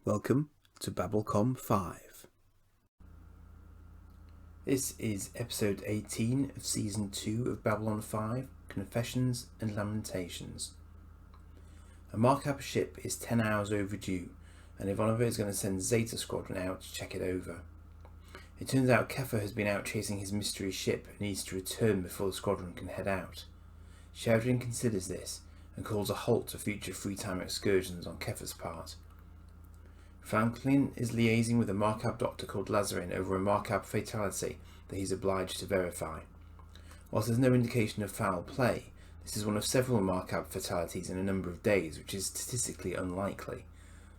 Welcome to Babblecom 5. This is episode 18 of season 2 of Babylon 5, Confessions and Lamentations. A markup ship is 10 hours overdue, and Ivanova is going to send Zeta Squadron out to check it over. It turns out Keffer has been out chasing his mystery ship and needs to return before the squadron can head out. Sheridan considers this and calls a halt to future free-time excursions on Keffer's part. Franklin is liaising with a Markab doctor called Lazarin over a Markab fatality that he's obliged to verify. Whilst there's no indication of foul play, this is one of several Markab fatalities in a number of days, which is statistically unlikely.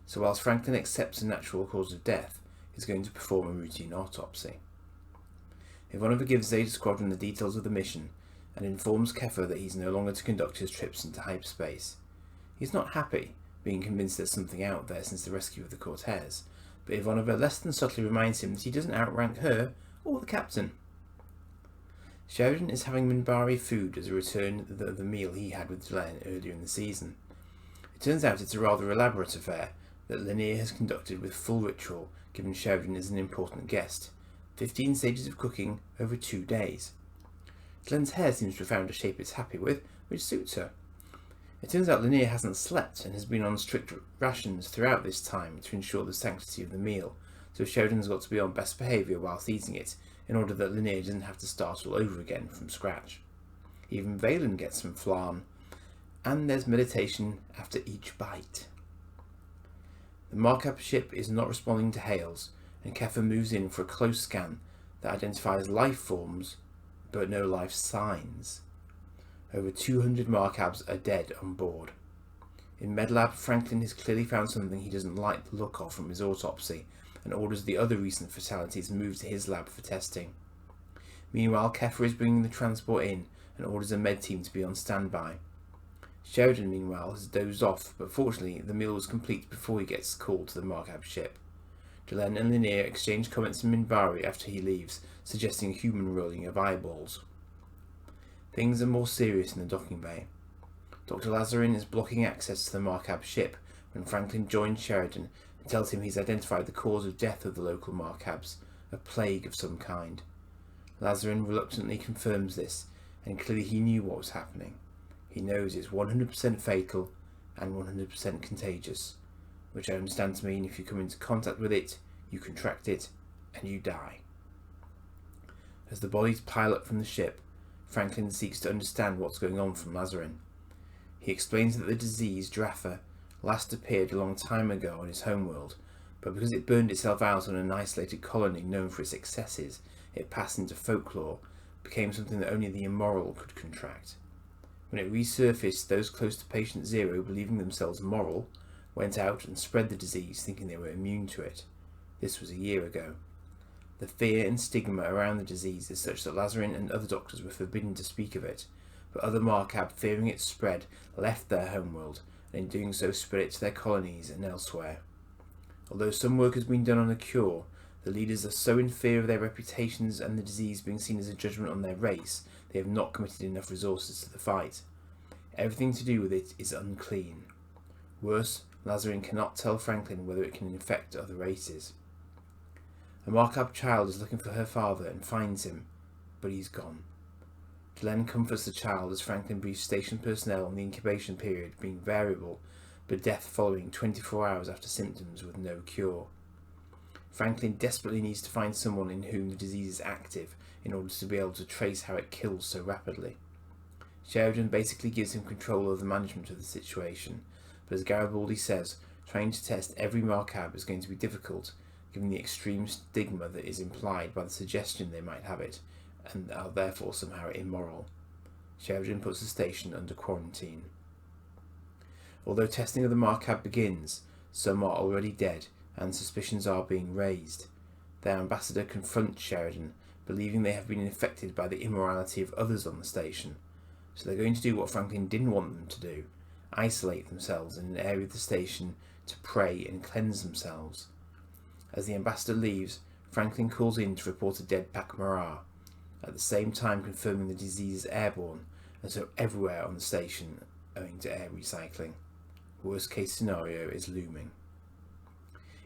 So whilst Franklin accepts a natural cause of death, he's going to perform a routine autopsy. Ivanova gives Zeta Squadron the details of the mission and informs Keffer that he's no longer to conduct his trips into hyperspace. He's not happy, being convinced there's something out there since the rescue of the Cortez, but Ivanova less than subtly reminds him that he doesn't outrank her or the captain. Sheridan is having Minbari food as a return of the meal he had with Delenn earlier in the season. It turns out it's a rather elaborate affair that Lanier has conducted with full ritual, given Sheridan is an important guest. 15 stages of cooking over 2 days. Delenn's hair seems to have found a shape it's happy with, which suits her. It turns out Lanier hasn't slept and has been on strict rations throughout this time to ensure the sanctity of the meal, so Sheridan's got to be on best behaviour whilst eating it, in order that Lanier doesn't have to start all over again from scratch. Even Valen gets some flan, and there's meditation after each bite. The Markup ship is not responding to hails, and Keffer moves in for a close scan that identifies life forms, but no life signs. Over 200 Markabs are dead on board. In Medlab, Franklin has clearly found something he doesn't like the look of from his autopsy, and orders the other recent fatalities moved to his lab for testing. Meanwhile, Keffer is bringing the transport in and orders a med team to be on standby. Sheridan, meanwhile, has dozed off, but fortunately the meal was complete before he gets called to the Markab ship. Delenn and Lanier exchange comments in Minbari after he leaves, suggesting a human rolling of eyeballs. Things are more serious in the docking bay. Dr. Lazarin is blocking access to the Markab ship when Franklin joins Sheridan and tells him he's identified the cause of death of the local Markabs, a plague of some kind. Lazarin reluctantly confirms this, and clearly he knew what was happening. He knows it's 100% fatal and 100% contagious, which I understand to mean if you come into contact with it, you contract it, and you die. As the bodies pile up from the ship, Franklin seeks to understand what's going on from Lazarin. He explains that the disease, Draffa, last appeared a long time ago on his homeworld, but because it burned itself out on an isolated colony known for its excesses, it passed into folklore, became something that only the immoral could contract. When it resurfaced, those close to patient zero, believing themselves moral, went out and spread the disease, thinking they were immune to it. This was a year ago. The fear and stigma around the disease is such that Lazarin and other doctors were forbidden to speak of it, but other Markab, fearing its spread, left their homeworld, and in doing so spread it to their colonies and elsewhere. Although some work has been done on a cure, the leaders are so in fear of their reputations and the disease being seen as a judgment on their race, they have not committed enough resources to the fight. Everything to do with it is unclean. Worse, Lazarin cannot tell Franklin whether it can infect other races. A Markab child is looking for her father and finds him, but he's gone. Delenn comforts the child as Franklin briefs station personnel on the incubation period being variable, but death following 24 hours after symptoms with no cure. Franklin desperately needs to find someone in whom the disease is active in order to be able to trace how it kills so rapidly. Sheridan basically gives him control of the management of the situation, but as Garibaldi says, trying to test every Markab is going to be difficult, given the extreme stigma that is implied by the suggestion they might have it, and are therefore somehow immoral. Sheridan puts the station under quarantine. Although testing of the Markab begins, some are already dead, and suspicions are being raised. Their ambassador confronts Sheridan, believing they have been infected by the immorality of others on the station. So they're going to do what Franklin didn't want them to do, isolate themselves in an area of the station to pray and cleanse themselves. As the ambassador leaves, Franklin calls in to report a dead Pakmara, at the same time confirming the disease is airborne, and so everywhere on the station owing to air recycling. Worst case scenario is looming.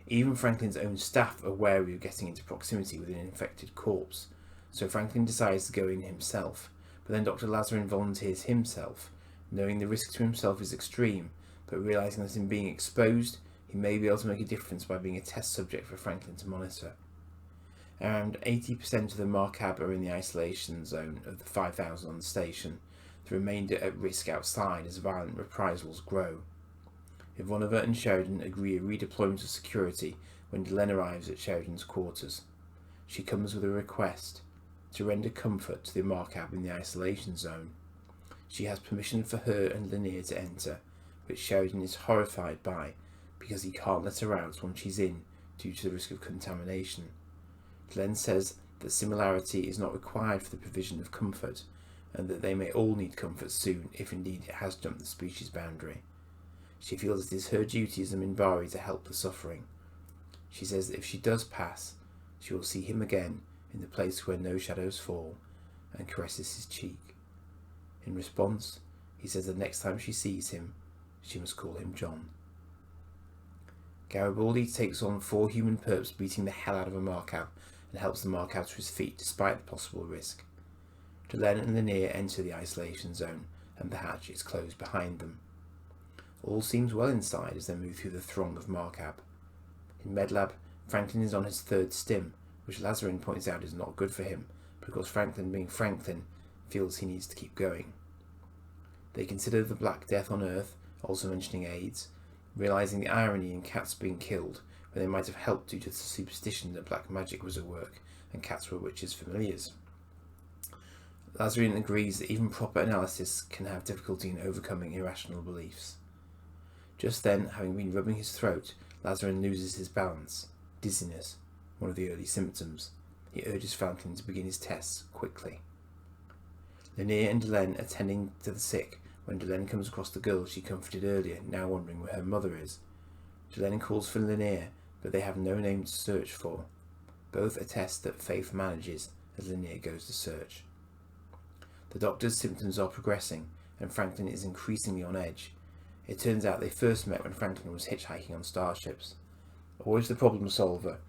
Even Franklin's own staff are wary of getting into proximity with an infected corpse, so Franklin decides to go in himself, but then Dr. Lazarin volunteers himself, knowing the risk to himself is extreme, but realising that in being exposed, he may be able to make a difference by being a test subject for Franklin to monitor. Around 80% of the Marcab are in the isolation zone of the 5,000 on the station, the remainder at risk outside as violent reprisals grow. Ivanova and Sheridan agree a redeployment of security when Delenn arrives at Sheridan's quarters. She comes with a request to render comfort to the Marcab in the isolation zone. She has permission for her and Lanier to enter, which Sheridan is horrified by because he can't let her out once she's in due to the risk of contamination. Delenn says that similarity is not required for the provision of comfort, and that they may all need comfort soon if indeed it has jumped the species boundary. She feels it is her duty as a Minbari to help the suffering. She says that if she does pass, she will see him again in the place where no shadows fall, and caresses his cheek. In response, he says that next time she sees him, she must call him John. Garibaldi takes on 4 human perps beating the hell out of a Marcab and helps the Marcab to his feet despite the possible risk. Delenn and Lanier enter the isolation zone, and the hatch is closed behind them. All seems well inside as they move through the throng of Marcab. In Medlab, Franklin is on his 3rd stim, which Lazarin points out is not good for him, because Franklin, being Franklin, feels he needs to keep going. They consider the Black Death on Earth, also mentioning AIDS, realising the irony in cats being killed, when they might have helped due to the superstition that black magic was at work, and cats were witches' familiars. Lazarin agrees that even proper analysis can have difficulty in overcoming irrational beliefs. Just then, having been rubbing his throat, Lazarin loses his balance, dizziness, one of the early symptoms. He urges Franklin to begin his tests quickly. Lanier and Delenn are tending to the sick when Delenn comes across the girl she comforted earlier, now wondering where her mother is. Delenn calls for Lanier, but they have no name to search for. Both attest that Faith manages as Lanier goes to search. The doctor's symptoms are progressing, and Franklin is increasingly on edge. It turns out they first met when Franklin was hitchhiking on starships. Always the problem solver,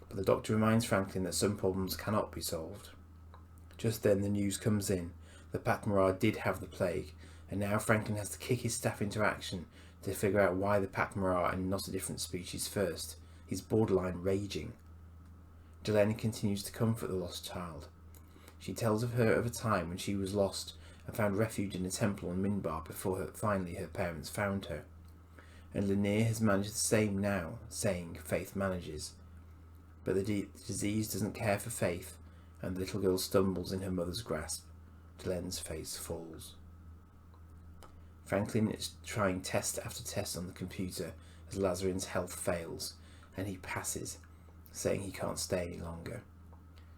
but the doctor reminds Franklin that some problems cannot be solved. Just then the news comes in. The Pakmara did have the plague, and now Franklin has to kick his staff into action to figure out why the Pakmara and not a different species first. He's borderline raging. Delenn continues to comfort the lost child. She tells of a time when she was lost and found refuge in a temple on Minbar before finally her parents found her. And Lanier has managed the same now, saying Faith manages. But the disease doesn't care for Faith, and the little girl stumbles in her mother's grasp. Delenn's face falls. Franklin is trying test after test on the computer as Lazarin's health fails, and he passes, saying he can't stay any longer.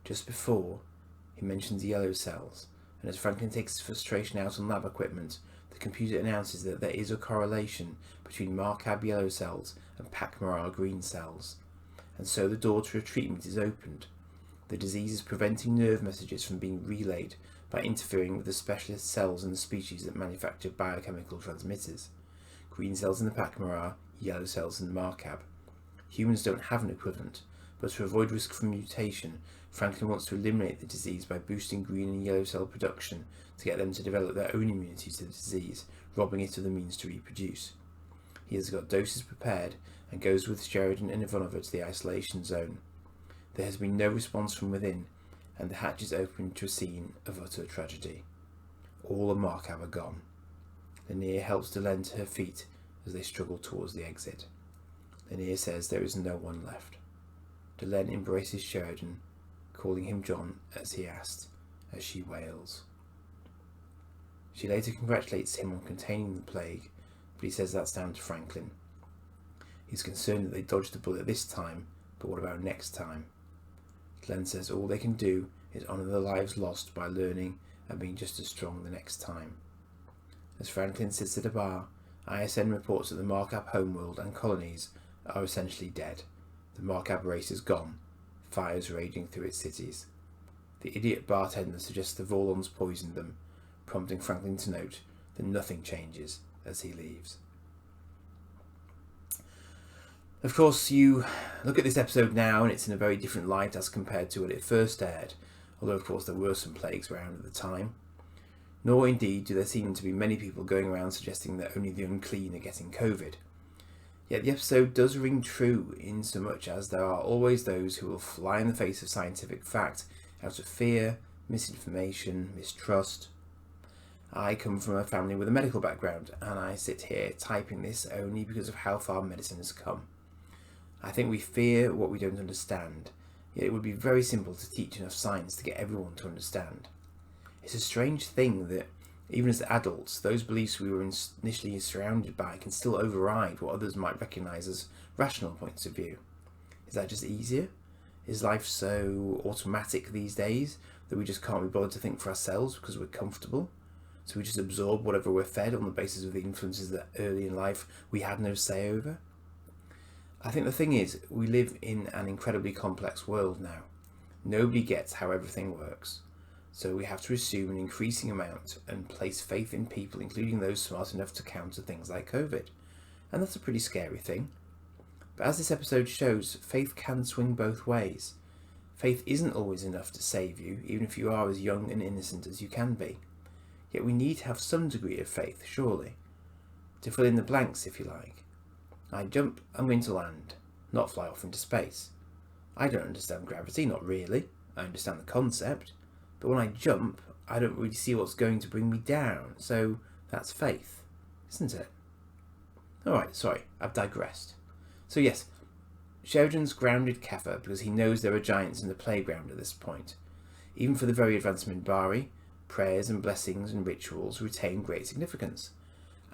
Just before, he mentions yellow cells, and as Franklin takes his frustration out on lab equipment, the computer announces that there is a correlation between Marcab yellow cells and Pakmara green cells, and so the door to a treatment is opened. The disease is preventing nerve messages from being relayed by interfering with the specialist cells in the species that manufacture biochemical transmitters. Green cells in the Pakmara, yellow cells in the Marcab. Humans don't have an equivalent, but to avoid risk from mutation, Franklin wants to eliminate the disease by boosting green and yellow cell production to get them to develop their own immunity to the disease, robbing it of the means to reproduce. He has got doses prepared and goes with Sheridan and Ivanova to the isolation zone. There has been no response from within, and the hatch is opened to a scene of utter tragedy. All the Marcab are gone. Lanier helps Delenn to her feet as they struggle towards the exit. Lanier says there is no one left. Delenn embraces Sheridan, calling him John as he asked, as she wails. She later congratulates him on containing the plague, but he says that's down to Franklin. He's concerned that they dodged the bullet this time, but what about next time? Delenn says all they can do is honour the lives lost by learning and being just as strong the next time. As Franklin sits at a bar, ISN reports that the Marcab homeworld and colonies are essentially dead. The Marcab race is gone, fires raging through its cities. The idiot bartender suggests the Vorlons poisoned them, prompting Franklin to note that nothing changes as he leaves. Of course, you look at this episode now and it's in a very different light as compared to when it first aired, although of course there were some plagues around at the time. Nor indeed do there seem to be many people going around suggesting that only the unclean are getting COVID. Yet the episode does ring true in so much as there are always those who will fly in the face of scientific fact out of fear, misinformation, mistrust. I come from a family with a medical background, and I sit here typing this only because of how far medicine has come. I think we fear what we don't understand, yet it would be very simple to teach enough science to get everyone to understand. It's a strange thing that, even as adults, those beliefs we were initially surrounded by can still override what others might recognise as rational points of view. Is that just easier? Is life so automatic these days that we just can't be bothered to think for ourselves because we're comfortable? So we just absorb whatever we're fed on the basis of the influences that early in life we had no say over? I think the thing is, we live in an incredibly complex world now. Nobody gets how everything works. So we have to assume an increasing amount and place faith in people, including those smart enough to counter things like COVID. And that's a pretty scary thing. But as this episode shows, faith can swing both ways. Faith isn't always enough to save you, even if you are as young and innocent as you can be. Yet we need to have some degree of faith, surely. To fill in the blanks, if you like. I jump, I'm going to land, not fly off into space. I don't understand gravity, not really. I understand the concept. But when I jump, I don't really see what's going to bring me down. So that's faith, isn't it? Alright, sorry, I've digressed. So yes, Sheridan's grounded Keffa because he knows there are giants in the playground at this point. Even for the very advanced Minbari, prayers and blessings and rituals retain great significance.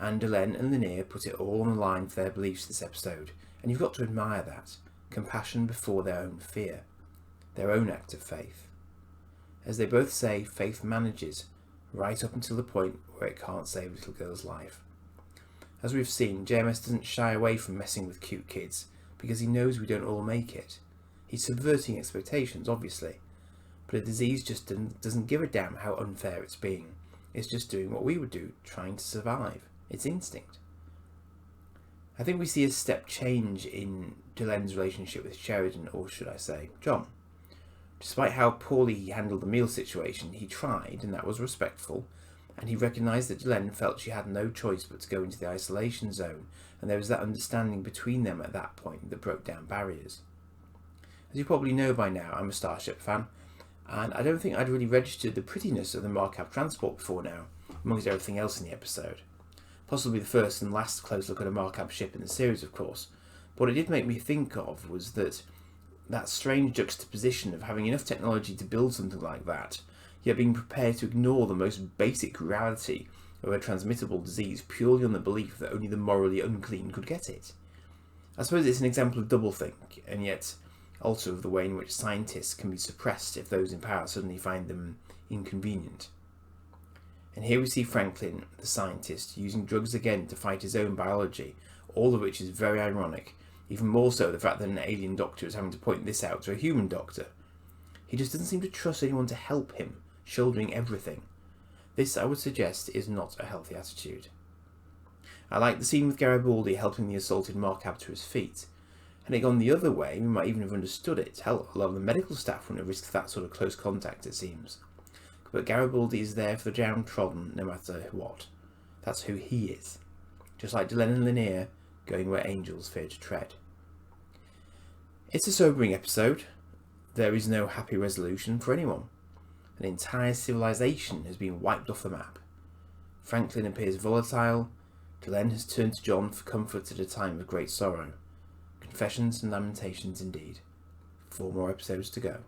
And Delenn and Linnea put it all on the line for their beliefs this episode, and you've got to admire that. Compassion before their own fear, their own act of faith. As they both say, faith manages, right up until the point where it can't save a little girl's life. As we've seen, JMS doesn't shy away from messing with cute kids, because he knows we don't all make it. He's subverting expectations, obviously, but a disease just doesn't give a damn how unfair it's being. It's just doing what we would do, trying to survive. It's instinct. I think we see a step change in Delenn's relationship with Sheridan, or should I say, John. Despite how poorly he handled the meal situation, he tried, and that was respectful, and he recognised that Delenn felt she had no choice but to go into the isolation zone, and there was that understanding between them at that point that broke down barriers. As you probably know by now, I'm a Starship fan, and I don't think I'd really registered the prettiness of the Markab transport before now, amongst everything else in the episode. Possibly the first and last close look at a Markab ship in the series, of course, but what it did make me think of was that strange juxtaposition of having enough technology to build something like that, yet being prepared to ignore the most basic reality of a transmittable disease purely on the belief that only the morally unclean could get it. I suppose it's an example of doublethink, and yet also of the way in which scientists can be suppressed if those in power suddenly find them inconvenient. And here we see Franklin, the scientist, using drugs again to fight his own biology, all of which is very ironic, even more so the fact that an alien doctor is having to point this out to a human doctor. He just doesn't seem to trust anyone to help him, shouldering everything. This, I would suggest, is not a healthy attitude. I like the scene with Garibaldi helping the assaulted Markab to his feet. Had it gone the other way, we might even have understood it. Hell, a lot of the medical staff wouldn't have risked that sort of close contact, it seems. But Garibaldi is there for the downtrodden, no matter what. That's who he is. Just like Delenn and Linnea, going where angels fear to tread. It's a sobering episode. There is no happy resolution for anyone. An entire civilization has been wiped off the map. Franklin appears volatile. Delenn has turned to John for comfort at a time of great sorrow. Confessions and Lamentations indeed. 4 more episodes to go.